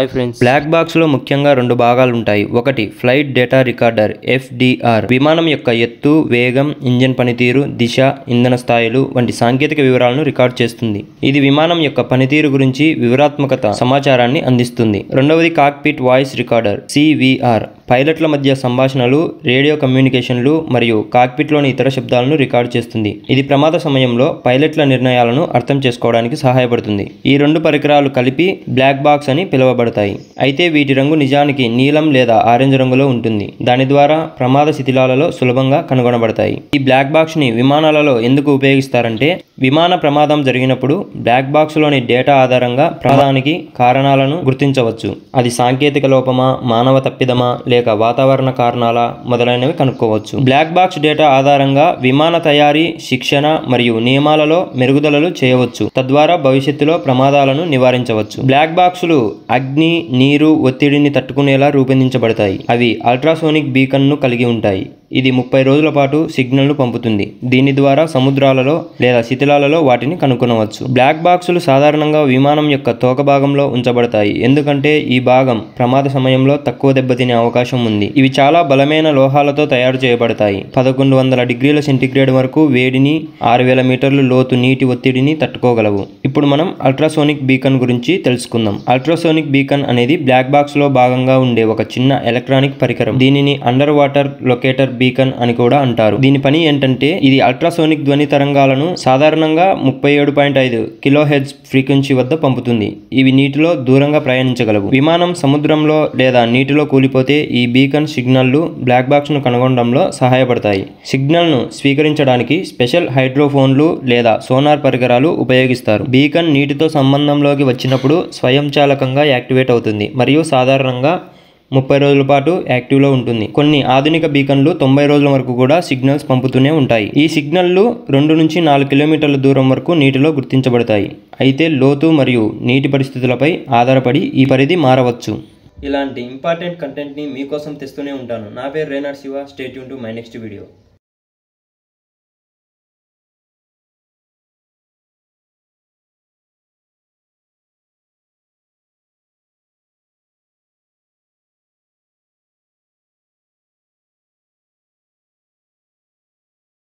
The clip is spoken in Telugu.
హాయ్ ఫ్రెండ్స్, బ్లాక్ బాక్స్ లో ముఖ్యంగా రెండు భాగాలు ఉంటాయి. ఒకటి ఫ్లైట్ డేటా రికార్డర్ FDR, విమానం యొక్క ఎత్తు, వేగం, ఇంజిన్ పనితీరు, దిశ, ఇంధన స్థాయిలు వంటి సాంకేతిక వివరాలను రికార్డ్ చేస్తుంది. ఇది విమానం యొక్క పనితీరు గురించి వివరాత్మక సమాచారాన్ని అందిస్తుంది. రెండవది కాక్పిట్ వాయిస్ రికార్డర్ CVR, పైలట్ల మధ్య సంభాషణలు, రేడియో కమ్యూనికేషన్లు మరియు కాక్పిట్లోని ఇతర శబ్దాలను రికార్డ్ చేస్తుంది. ఇది ప్రమాద సమయంలో పైలట్ల నిర్ణయాలను అర్థం చేసుకోవడానికి సహాయపడుతుంది. ఈ రెండు పరికరాలు కలిపి బ్లాక్ బాక్స్ అని పిలువబడతాయి. అయితే వీటి రంగు నిజానికి నీలం లేదా ఆరెంజ్ రంగులో ఉంటుంది. దాని ద్వారా ప్రమాద శిథిలాలలో సులభంగా కనుగొనబడతాయి. ఈ బ్లాక్ బాక్స్ ని విమానాలలో ఎందుకు ఉపయోగిస్తారంటే, విమాన ప్రమాదం జరిగినప్పుడు బ్లాక్ బాక్స్ లోని డేటా ఆధారంగా ప్రమాదానికి కారణాలను గుర్తించవచ్చు. అది సాంకేతిక లోపమా, మానవ తప్పిదమా, లేక వాతావరణ కారణాల మొదలైనవి కనుక్కోవచ్చు. బ్లాక్ బాక్స్ డేటా ఆధారంగా విమాన తయారీ, శిక్షణ మరియు నియమాలలో మెరుగుదలలు చేయవచ్చు. తద్వారా భవిష్యత్తులో ప్రమాదాలను నివారించవచ్చు. బ్లాక్ బాక్సులు అగ్ని, నీరు, ఒత్తిడిని తట్టుకునేలా రూపొందించబడతాయి. అవి అల్ట్రాసోనిక్ బీకన్ ను కలిగి ఉంటాయి. ఇది 30 రోజుల పాటు సిగ్నల్ను పంపుతుంది. దీని ద్వారా సముద్రాలలో లేదా శిథిలాలలో వాటిని కనుగొనవచ్చు. బ్లాక్ బాక్సులు సాధారణంగా విమానం యొక్క తోక భాగంలో ఉంచబడతాయి, ఎందుకంటే ఈ భాగం ప్రమాద సమయంలో తక్కువ దెబ్బతినే అవకాశం ఉంది. ఇవి చాలా బలమైన లోహాలతో తయారు చేయబడతాయి. 1100 డిగ్రీల సెంటీగ్రేడ్ వరకు వేడిని, 6000 మీటర్లు లోతు నీటి ఒత్తిడిని తట్టుకోగలవు. ఇప్పుడు మనం అల్ట్రాసోనిక్ బీకన్ గురించి తెలుసుకుందాం. అల్ట్రాసోనిక్ బీకన్ అనేది బ్లాక్ బాక్స్ లో భాగంగా ఉండే ఒక చిన్న ఎలక్ట్రానిక్ పరికరం. దీనిని అండర్ వాటర్ లొకేటర్ బీకన్ అని కూడా అంటారు. దీని పని ఏంటంటే, ఇది అల్ట్రాసోనిక్ ధ్వని తరంగాలను సాధారణంగా 37.5 కిలోహెర్ట్జ్ ఫ్రీక్వెన్సీ వద్ద పంపుతుంది. ఇవి నీటిలో దూరంగా ప్రయాణించగలవు. విమానం సముద్రంలో లేదా నీటిలో కూలిపోతే ఈ బీకన్ సిగ్నల్లు బ్లాక్ బాక్స్ ను కనుగొనడంలో సహాయపడతాయి. సిగ్నల్ ను స్వీకరించడానికి స్పెషల్ హైడ్రోఫోన్లు లేదా సోనార్ పరికరాలు ఉపయోగిస్తారు. బీకన్ నీటితో సంబంధంలోకి వచ్చినప్పుడు స్వయంచాలకంగా యాక్టివేట్ అవుతుంది మరియు సాధారణంగా 30 రోజుల పాటు యాక్టివ్లో ఉంటుంది. కొన్ని ఆధునిక బీకన్లు 90 రోజుల వరకు కూడా సిగ్నల్స్ పంపుతూనే ఉంటాయి. ఈ సిగ్నల్లు 2 నుంచి 4 కిలోమీటర్ల దూరం వరకు నీటిలో గుర్తించబడతాయి. అయితే లోతు మరియు నీటి పరిస్థితులపై ఆధారపడి ఈ పరిధి మారవచ్చు. ఇలాంటి ఇంపార్టెంట్ కంటెంట్ని మీకోసం తెస్తూనే ఉంటాను. నా పేరు రేనాడ్ Shiva. Stay tuned to my next video.